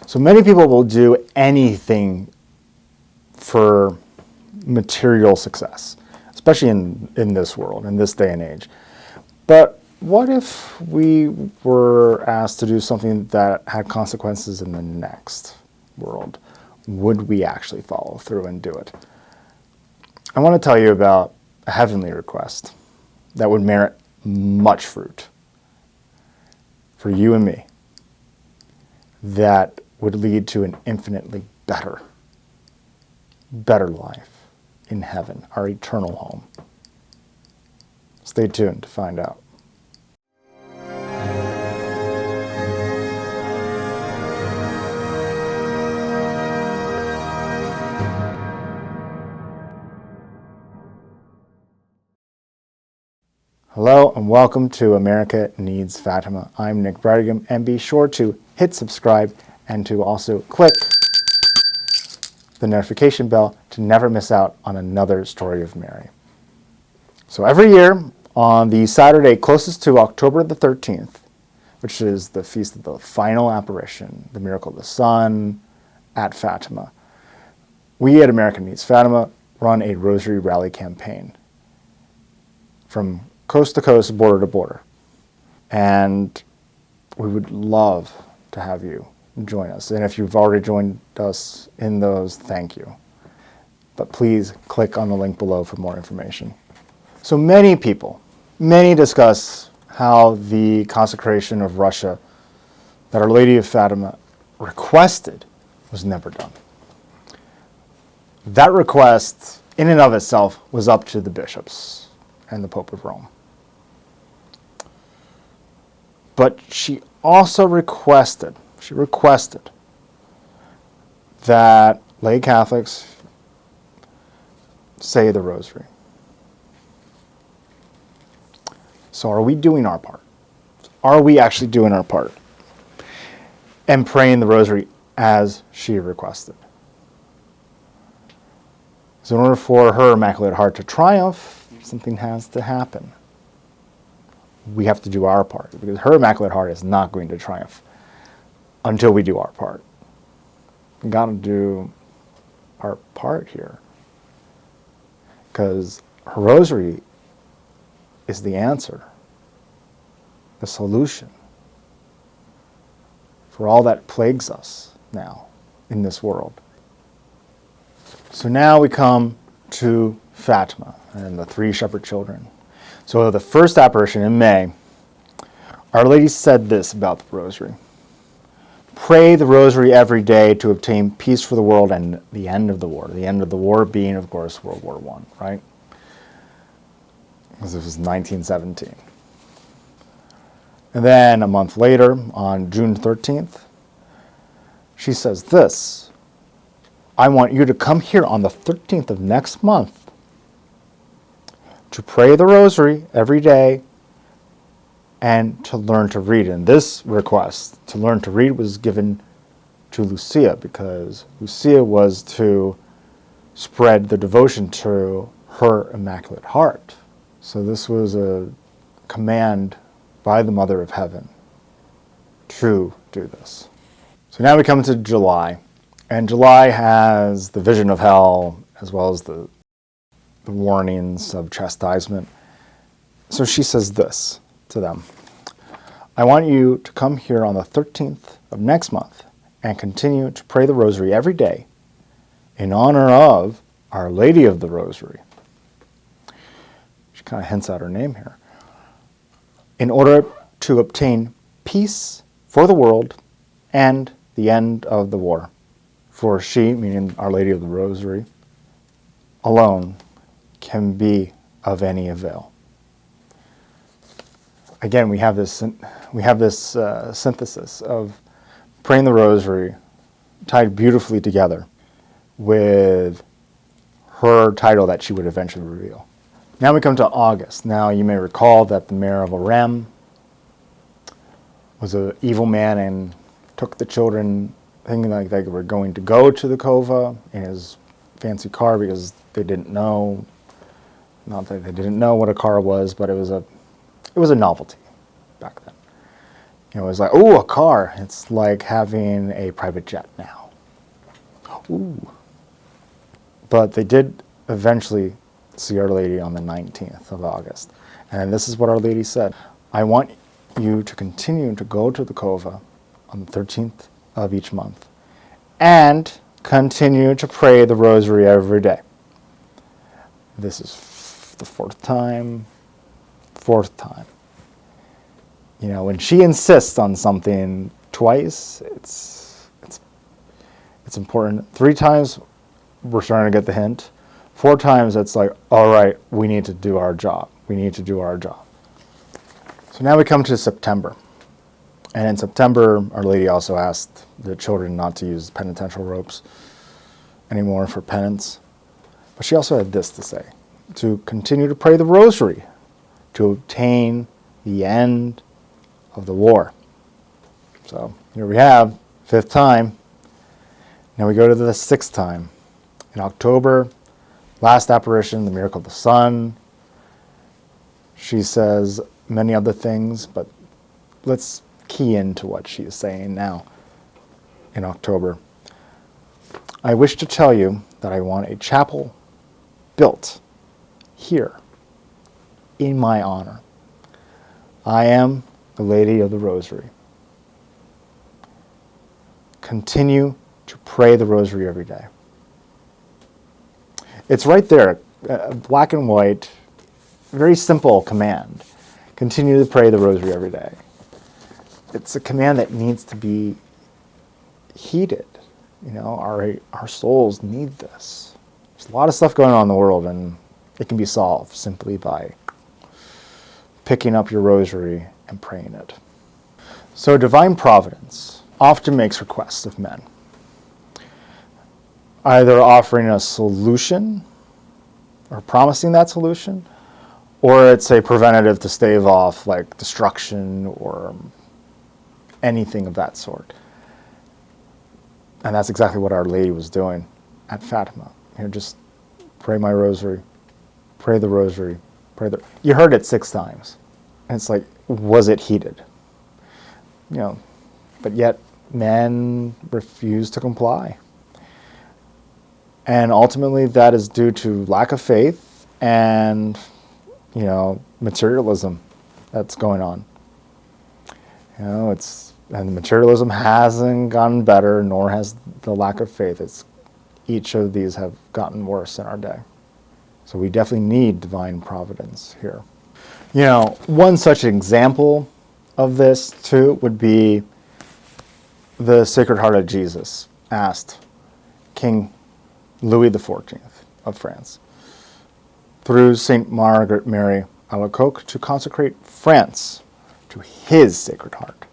So many people will do anything for material success, especially in this world, in this day and age. But what if we were asked to do something that had consequences in the next world? Would we actually follow through and do it? I want to tell you about a heavenly request that would merit much fruit for you and me, that would lead to an infinitely better life in heaven, our eternal home. Stay tuned to find out. Hello and welcome to America Needs Fatima. I'm Nick Brightingham, and be sure to hit subscribe and to also click the notification bell to never miss out on another story of Mary. So every year on the Saturday closest to October the 13th, which is the feast of the final apparition, the miracle of the sun at Fatima, we at America Needs Fatima run a Rosary Rally campaign from coast to coast, border to border. And we would love to have you join us. And if you've already joined us in those, thank you. But please click on the link below for more information. So many discuss how the consecration of Russia that Our Lady of Fatima requested was never done. That request, in and of itself, was up to the bishops and the Pope of Rome. But she also requested that lay Catholics say the Rosary. So are we doing our part? Are we actually doing our part and praying the Rosary as she requested? So in order for her Immaculate Heart to triumph, something has to happen. We have to do our part, because her Immaculate Heart is not going to triumph until we do our part. We got to do our part here, because her Rosary is the answer, the solution for all that plagues us now in this world. So now we come to Fatima and the three shepherd children. So the first apparition in May, Our Lady said this about the Rosary. Pray the Rosary every day to obtain peace for the world and the end of the war. The end of the war being, of course, World War I, right? Because this was 1917. And then a month later, on June 13th, she says this: I want you to come here on the 13th of next month to pray the Rosary every day and to learn to read. And this request to learn to read was given to Lucia, because Lucia was to spread the devotion to her Immaculate Heart. So this was a command by the Mother of Heaven to do this. So now we come to July, and July has the vision of hell as well as the warnings of chastisement. So she says this to them: I want you to come here on the 13th of next month and continue to pray the Rosary every day in honor of Our Lady of the Rosary. She kind of hints at her name here. In order to obtain peace for the world and the end of the war. For she, meaning Our Lady of the Rosary, alone can be of any avail. Again, we have this synthesis of praying the Rosary tied beautifully together with her title that she would eventually reveal. Now we come to August. Now you may recall that the mayor of Orem was an evil man and took the children thinking like they were going to go to the cova in his fancy car, because they didn't know. Not that they didn't know what a car was, but it was a novelty back then. It's like, oh, a car. It's like having a private jet now. Ooh. But they did eventually see Our Lady on the 19th of August. And this is what Our Lady said. I want you to continue to go to the Cova on the 13th of each month and continue to pray the Rosary every day. This is the fourth time. When she insists on something twice, it's important. 3 times, we're starting to get the hint. 4 times, it's like, all right, we need to do our job. So now we come to September. And in September, Our Lady also asked the children not to use penitential ropes anymore for penance. But she also had this to say, to continue to pray the Rosary, to obtain the end of the war. So here we have, 5th time. Now we go to the 6th time. In October, last apparition, the miracle of the sun. She says many other things, but let's key into what she is saying now in October. I wish to tell you that I want a chapel built here in my honor. I am the Lady of the Rosary. Continue to pray the Rosary every day. It's right there, black and white, very simple command. Continue to pray the Rosary every day. It's a command that needs to be heeded. Our souls need this. There's a lot of stuff going on in the world, and it can be solved simply by picking up your Rosary and praying it. So divine providence often makes requests of men, either offering a solution or promising that solution, or it's a preventative to stave off like destruction or anything of that sort. And that's exactly what Our Lady was doing at Fatima. Just pray my Rosary, pray the Rosary, You heard it 6 times. And it's like, was it heeded? But yet men refuse to comply. And ultimately that is due to lack of faith and, materialism that's going on. And materialism hasn't gotten better, nor has the lack of faith. Each of these have gotten worse in our day. So we definitely need divine providence here. One such example of this too would be the Sacred Heart of Jesus asked King Louis XIV of France through Saint Margaret Mary Alacoque to consecrate France to his Sacred Heart.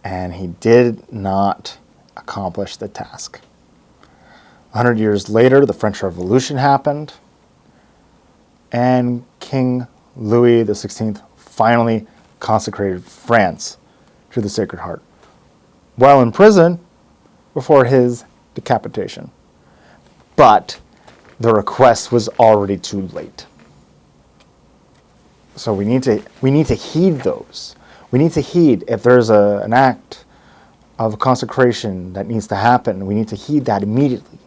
And he did not accomplish the task. 100 years later, the French Revolution happened, and King Louis XVI finally consecrated France to the Sacred Heart, while in prison before his decapitation. But the request was already too late. So we need to heed those. We need to heed if there's an act of consecration that needs to happen. We need to heed that immediately.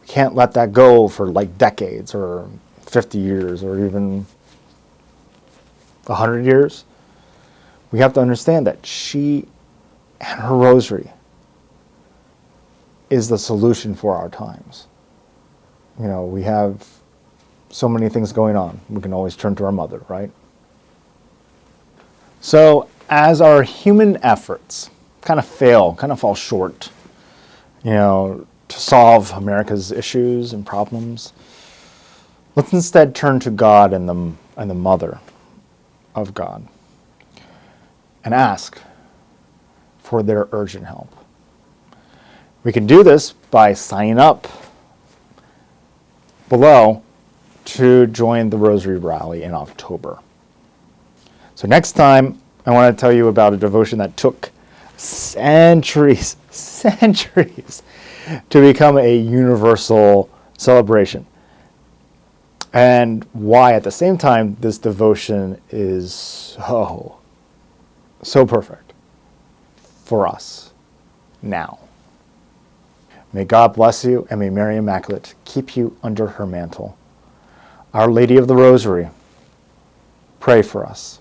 We can't let that go for like decades or 50 years or even 100 years. We have to understand that she and her Rosary is the solution for our times. We have so many things going on. We can always turn to our mother, right? So as our human efforts kind of fall short, to solve America's issues and problems, let's instead turn to God and the Mother of God and ask for their urgent help. We can do this by signing up below to join the Rosary Rally in October. So next time, I want to tell you about a devotion that took centuries to become a universal celebration. And why, at the same time, this devotion is so perfect for us now. May God bless you, and may Mary Immaculate keep you under her mantle. Our Lady of the Rosary, pray for us.